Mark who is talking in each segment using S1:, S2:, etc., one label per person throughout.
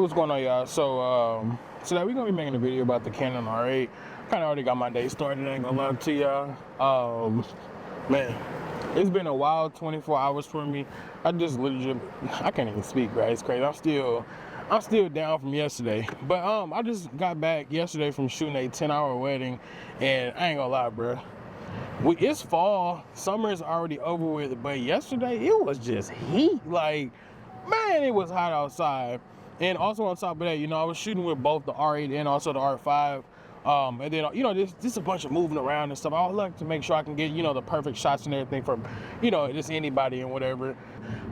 S1: what's going on, y'all? So today we're gonna be making a video about the Canon R8. Kind of already got my day started, I ain't gonna lie to y'all. Man, it's been a wild 24 hours for me. I just literally, I can't even speak, right? It's crazy. I'm still down from yesterday. But I just got back yesterday from shooting a 10-hour wedding, and I ain't gonna lie, bro. It's fall, summer's already over with, but yesterday it was just heat. Like, man, it was hot outside. And also on top of that, you know, I was shooting with both the R8 and also the R5. And then, you know, there's a bunch of moving around and stuff. I would like to make sure I can get, you know, the perfect shots and everything from, you know, just anybody and whatever.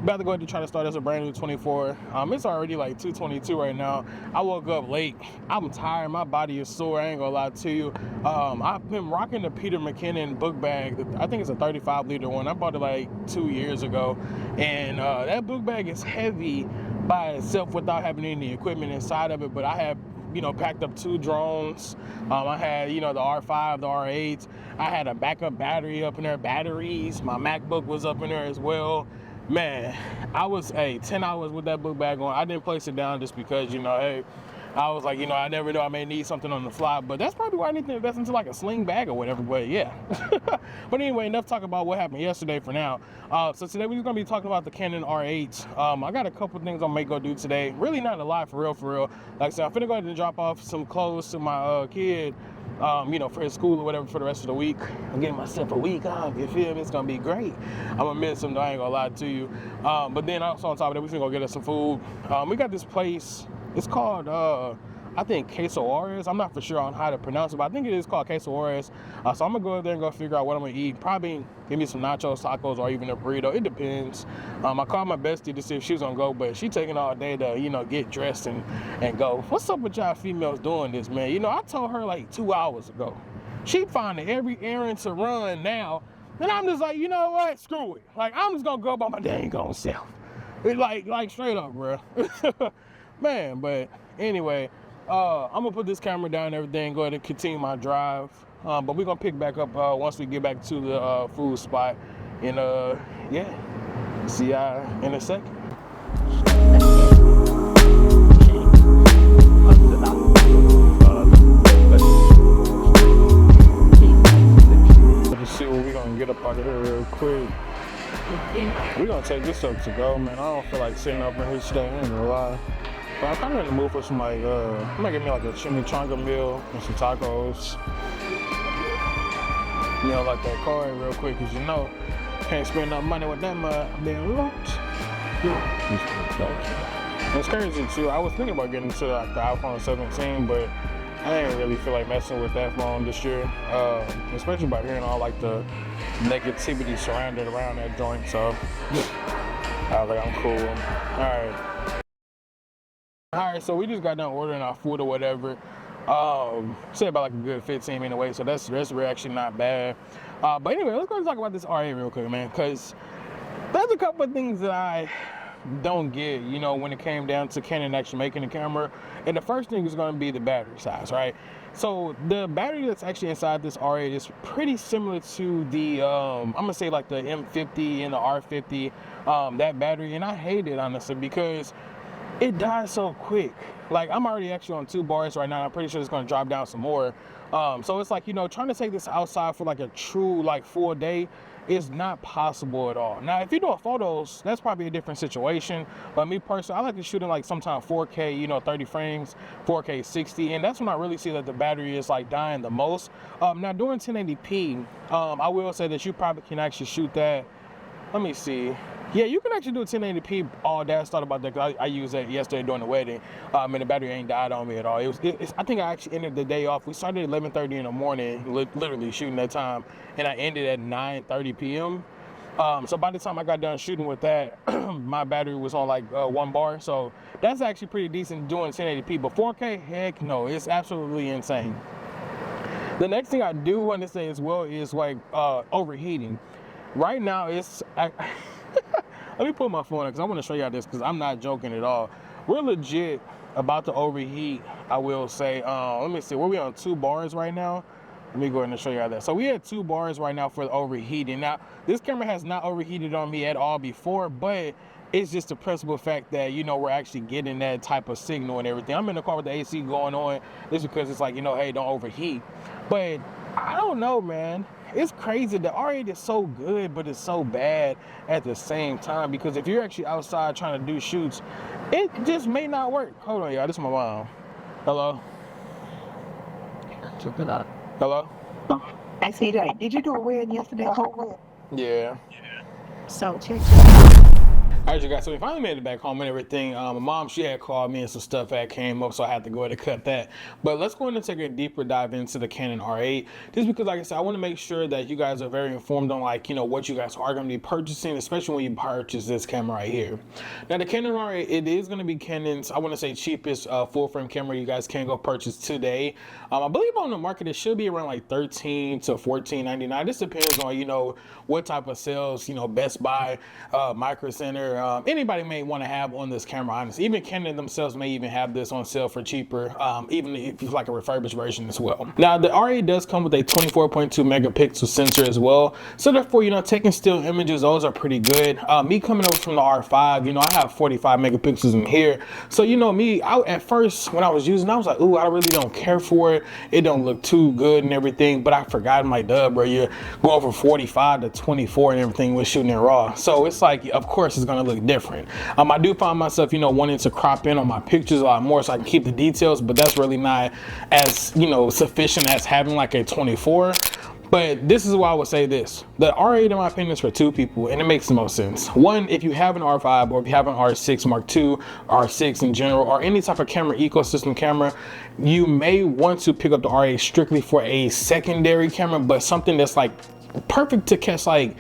S1: About to go ahead and try to start as a brand new 24. It's already like 2:22 right now. I woke up late. I'm tired. My body is sore. I ain't gonna lie to you. I've been rocking the Peter McKinnon book bag. I think it's a 35-liter one. I bought it like 2 years ago. And that book bag is heavy by itself without having any equipment inside of it. But I have, you know, packed up 2 drones. I had, you know, the R5, the R8. I had a backup battery up in there, batteries. My MacBook was up in there as well. Man, I was 10 hours with that book bag on. I didn't place it down just because, you know, hey, I was like, you know, I never know, I may need something on the fly, but that's probably why I need to invest into like a sling bag or whatever, but yeah. But anyway, enough talk about what happened yesterday for now. So today we're gonna be talking about the Canon R8. I got a couple things I may go do today. Really not a lot, for real. Like I said, I'm finna go ahead and drop off some clothes to my kid, you know, for his school or whatever for the rest of the week. I'm getting myself a week off, you feel me? It's gonna be great. I'm gonna miss him though, I ain't gonna lie to you. But then also on top of that, we finna go get us some food. We got this place, it's called, I think Queso Juarez. I'm not for sure on how to pronounce it, but I think it is called Queso Juarez. So I'm gonna go there and go figure out what I'm gonna eat. Probably give me some nachos, tacos, or even a burrito. It depends. I called my bestie to see if she was gonna go, but she taking all day to, you know, get dressed and go. What's up with y'all females doing this, man? You know, I told her like 2 hours ago. She finding every errand to run now. And I'm just like, you know what? Screw it. Like, I'm just gonna go by my dang own self. It's like straight up, bro. Man, but anyway, I'm gonna put this camera down and everything, go ahead and continue my drive. But we're gonna pick back up once we get back to the food spot. And yeah, see y'all in a second. Let's see what we're gonna get up out of here real quick. We're gonna take this up to go, man. I don't feel like sitting up in here today, I ain't gonna lie. But I'm kind of in the mood for some like, I'm gonna get me like a chimichanga meal and some tacos. You know, like that car real quick, cause you know, can't spend no money with them being locked. It's crazy too. I was thinking about getting to like the iPhone 17, but I didn't really feel like messing with that phone this year, especially by hearing all like the negativity surrounded around that joint. So I was like, I'm cool. All right, so we just got done ordering our food or whatever. Say about like a good 15 minute wait, so that's actually not bad. But anyway, let's go and talk about this R8 real quick, man, because there's a couple of things that I don't get, you know, when it came down to Canon actually making the camera. And the first thing is going to be the battery size, right? So the battery that's actually inside this R8 is pretty similar to the I'm gonna say like the M50 and the R50, that battery, and I hate it honestly because it dies so quick. Like, I'm already actually on 2 bars right now. I'm pretty sure it's gonna drop down some more. So it's like, you know, trying to take this outside for like a true like full day is not possible at all. Now, if you're doing photos, that's probably a different situation. But me personally, I like to shoot in like sometimes 4K, you know, 30 frames, 4K 60, and that's when I really see that the battery is like dying the most. Now doing 1080p, I will say that you probably can actually shoot that. Let me see. Yeah, you can actually do a 1080p all day. I thought about that because I used that yesterday during the wedding, and the battery ain't died on me at all. I think I actually ended the day off. We started at 11:30 in the morning, literally shooting that time, and I ended at 9:30 p.m. So by the time I got done shooting with that, my battery was on like 1 bar. So that's actually pretty decent doing 1080p. But 4K, heck no, it's absolutely insane. The next thing I do want to say as well is like overheating. Right now, it's... Let me put my phone on because I want to show y'all this because I'm not joking at all. We're legit about to overheat, I will say. Let me see, were we on 2 bars right now? Let me go ahead and show y'all that. So we had 2 bars right now for the overheating. Now, this camera has not overheated on me at all before, but It's just the principal fact that, you know, we're actually getting that type of signal and everything. I'm in the car with the AC going on. It's because it's like, you know, hey, don't overheat. But I don't know, man. It's crazy. The R8 is so good, but it's so bad at the same time, because if you're actually outside trying to do shoots, it just may not work. Hold on, y'all. This is my mom. Hello?
S2: Check it out.
S1: Hello?
S2: I see that. Did you do a wedding yesterday? A whole wedding?
S1: Yeah.
S2: So check.
S1: Alright, you guys, so we finally made it back home and everything. My mom, she had called me and some stuff that came up, so I had to go ahead and cut that. But let's go ahead and take a deeper dive into the Canon R8, just because, like I said, I want to make sure that you guys are very informed on, like, you know, what you guys are going to be purchasing, especially when you purchase this camera right here. Now, the Canon R8, it is going to be Canon's, I want to say, cheapest full-frame camera you guys can go purchase today. I believe on the market, it should be around like $13 to $14.99. This depends on, you know, what type of sales, you know, Best Buy, Micro Center, anybody may want to have on this camera, honestly. Even Canon themselves may even have this on sale for cheaper, even if it's like a refurbished version as well. Now, the R8 does come with a 24.2 megapixel sensor as well. So therefore, you know, taking still images, those are pretty good. Me coming over from the R5, you know, I have 45 megapixels in here. So, you know, me, at first, when I was using it, I was like, ooh, I really don't care for it. It don't look too good and everything. But I forgot, my dub, bro, you're going from 45 to 24 and everything with shooting in RAW. So it's like, of course, it's going to look different. I do find myself, you know, wanting to crop in on my pictures a lot more so I can keep the details, but that's really not as, you know, sufficient as having like a 24. But this is why I would say this. The R8, in my opinion, is for two people, and it makes the most sense. One, if you have an R5 or if you have an R6 Mark II, R6 in general, or any type of camera, ecosystem camera, you may want to pick up the R8 strictly for a secondary camera, but something that's like perfect to catch like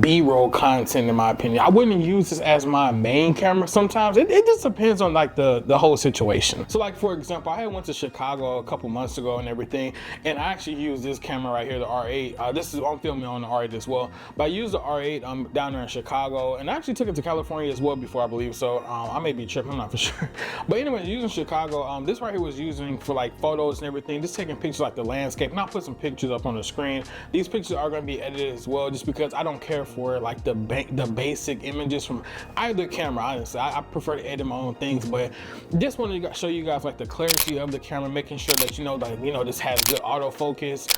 S1: B-roll content, in my opinion. I wouldn't use this as my main camera sometimes. It just depends on like the whole situation. So like, for example, I had went to Chicago a couple months ago and everything, and I actually used this camera right here, the R8. This is, I'm filming on the R8 as well, but I used the R8 down there in Chicago, and I actually took it to California as well before, I believe. So I may be tripping, I'm not for sure. But anyway, using Chicago, this right here was using for like photos and everything, just taking pictures like the landscape, and I'll put some pictures up on the screen. These pictures are going to be edited as well, just because I don't care for like the basic images from either camera. Honestly, I prefer to edit my own things, but just wanted to show you guys like the clarity of the camera, making sure that, you know, like, you know, this has good autofocus,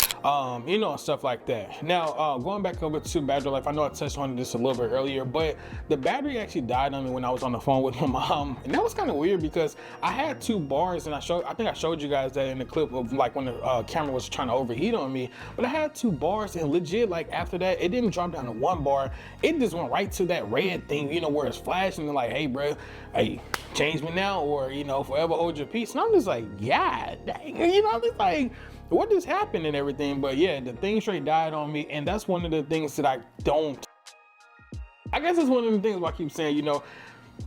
S1: you know, stuff like that. Now, going back over to battery life, I know I touched on this a little bit earlier, but the battery actually died on me when I was on the phone with my mom, and that was kind of weird because I had 2 bars, and I think I showed you guys that in the clip of like when the camera was trying to overheat on me. But I had 2 bars, and legit, like after that, it didn't drop down to 1 bar. It just went right to that red thing, you know, where it's flashing and like, hey, bro, hey, change me now, or, you know, forever hold your peace. And I'm just like, yeah, dang, you know, I'm just like, what just happened and everything. But yeah, the thing straight died on me, and that's one of the things that I guess it's one of the things where I keep saying, you know,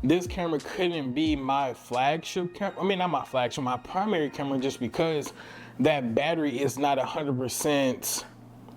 S1: this camera couldn't be my flagship camera. I mean, not my flagship, my primary camera, just because that battery is not 100%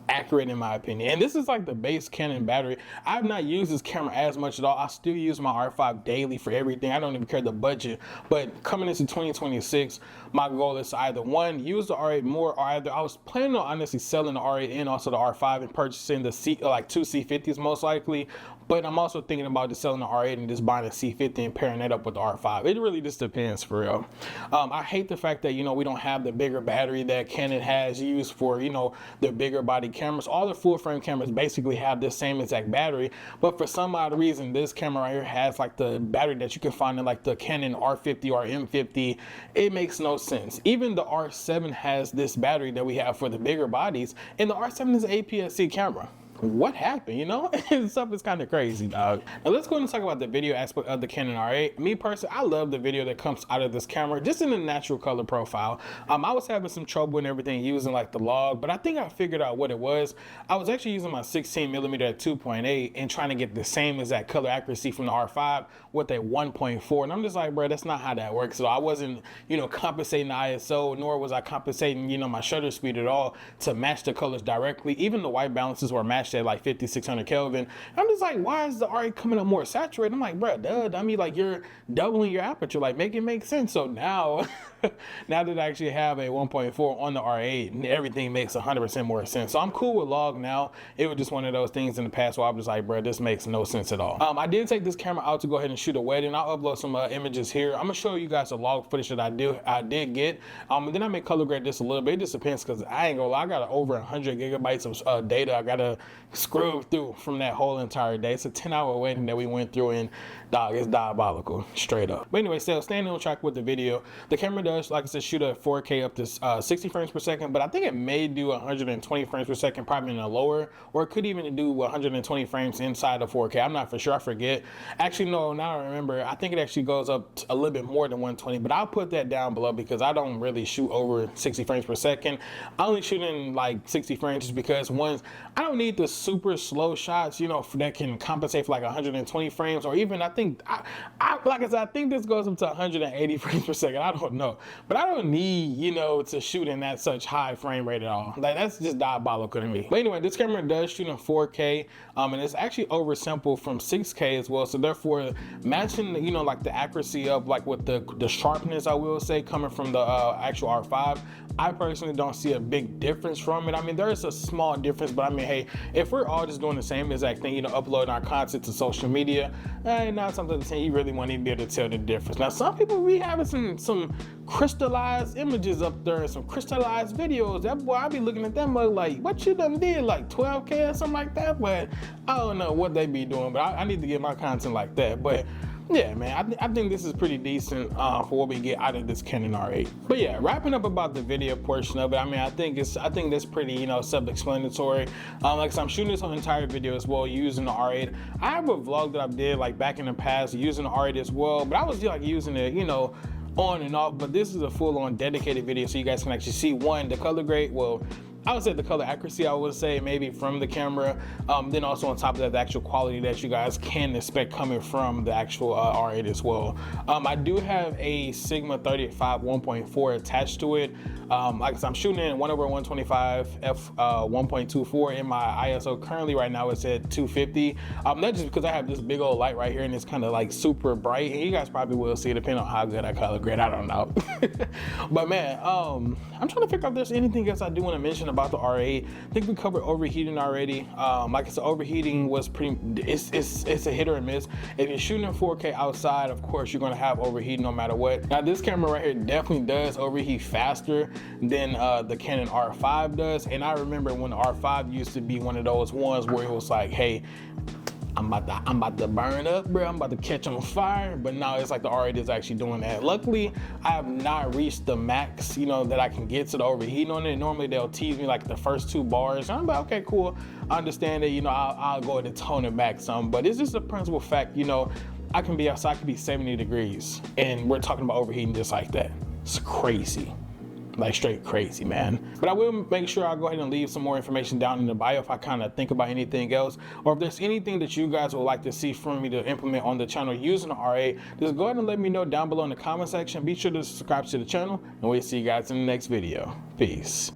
S1: accurate, in my opinion. And this is like the base Canon battery. I've not used this camera as much at all. I still use my R5 daily for everything. I don't even care the budget. But coming into 2026, my goal is to either one, use the R8 more, or either I was planning on honestly selling the R8 and also the R5 and purchasing the like 2 C50s most likely. But I'm also thinking about just selling the R8 and just buying a C50 and pairing that up with the R5. It really just depends, for real. I hate the fact that, you know, we don't have the bigger battery that Canon has used for, you know, their bigger body cameras. All the full frame cameras basically have the same exact battery, but for some odd reason, this camera right here has like the battery that you can find in like the Canon R50 or M50. It makes no sense. Even the R7 has this battery that we have for the bigger bodies, and the R7 is an APS-C camera. What happened, you know? Stuff is kind of crazy, dog. Now let's go and talk about the video aspect of the Canon R8. Me personally, I love the video that comes out of this camera, just in the natural color profile. I was having some trouble and everything using like the log, but I think I figured out what it was. I was actually using my 16mm at 2.8 and trying to get the same exact color accuracy from the R5 with a 1.4, and I'm just like, bro, that's not how that works. So I wasn't, you know, compensating the ISO, nor was I compensating, you know, my shutter speed at all to match the colors directly. Even the white balances were matched matched at like 5600 Kelvin. I'm just like, why is the R8 coming up more saturated? I'm like, bro, duh, I mean, like, you're doubling your aperture, like, make it make sense. So now, now that I actually have a 1.4 on the R8, everything makes 100% more sense. So I'm cool with log now. It was just one of those things in the past where I was just like, bro, this makes no sense at all. I did take this camera out to go ahead and shoot a wedding. I'll upload some images here. I'm gonna show you guys the log footage that I did get. And then I may color grade this a little bit. It just depends, because I ain't gonna lie, I got over 100 gigabytes of data I gotta scrub through from that whole entire day. It's a 10-hour wedding that we went through, and dog, it's diabolical, straight up. But anyway, still staying on track with the video. The camera does, like I said, shoot at 4K up to 60 frames per second, but I think it may do 120 frames per second, probably in a lower, or it could even do 120 frames inside of 4K. I'm not for sure, I forget. Actually, no, now I remember, I think it actually goes up a little bit more than 120, but I'll put that down below because I don't really shoot over 60 frames per second. I only shoot in like 60 frames just because, one, I don't need the super slow shots, you know, that can compensate for like 120 frames, or even like I said, I think this goes up to 180 frames per second. I don't know, but I don't need, you know, to shoot in that such high frame rate at all. Like, that's just diabolical to me. But anyway, this camera does shoot in 4K, and it's actually oversampled from 6K as well. So therefore, matching, you know, like the accuracy of like with the sharpness, I will say, coming from the actual R5, I personally don't see a big difference from it. I mean, there is a small difference, but I mean, hey, if we're all just doing the same exact thing, you know, uploading our content to social media, not something to say you really want to be able to tell the difference. Now, some people be having some crystallized images up there and some crystallized videos. That boy, I be looking at them like, what you done did, like 12K or something like that? But I don't know what they be doing, but I need to get my content like that. But yeah, man, I think this is pretty decent for what we get out of this Canon R8. But yeah, wrapping up about the video portion of it, I mean, I think that's pretty, you know, self-explanatory. Like I said, I'm shooting this whole entire video as well using the R8. I have a vlog that I did like back in the past using the R8 as well, but I was like using it, you know, on and off. But this is a full-on dedicated video, so you guys can actually see, one, the color grade. Well, I would say the color accuracy, I would say maybe from the camera. Then also on top of that, the actual quality that you guys can expect coming from the actual R8 as well. I do have a Sigma 35 1.4 attached to it. Like I said, I'm shooting in 1/125 f 1.24 in my ISO. Currently right now it's at 250. That's just because I have this big old light right here and it's kind of like super bright, and you guys probably will see it depending on how good I color grade, I don't know. But man, I'm trying to figure out if there's anything else I do want to mention about the R8. I think we covered overheating already. Like I said, overheating was it's a hit or a miss. If you're shooting in 4K outside, of course you're gonna have overheating no matter what. Now this camera right here definitely does overheat faster than the Canon R5 does, and I remember when the R5 used to be one of those ones where it was like, hey, I'm about to burn up, bro. I'm about to catch on fire. But now it's like the R8 is actually doing that. Luckily, I have not reached the max, you know, that I can get to the overheating on it. Normally they'll tease me like the first 2 bars. And I'm like, okay, cool. I understand that, you know, I'll go ahead and tone it back some. But it's just a principle fact, you know, I can be outside, I can be 70 degrees. And we're talking about overheating just like that. It's crazy. Like straight crazy, man. But I will make sure I'll go ahead and leave some more information down in the bio if I kind of think about anything else, or if there's anything that you guys would like to see from me to implement on the channel using the R8, just go ahead and let me know down below in the comment section. Be sure to subscribe to the channel, and we'll see you guys in the next video. Peace.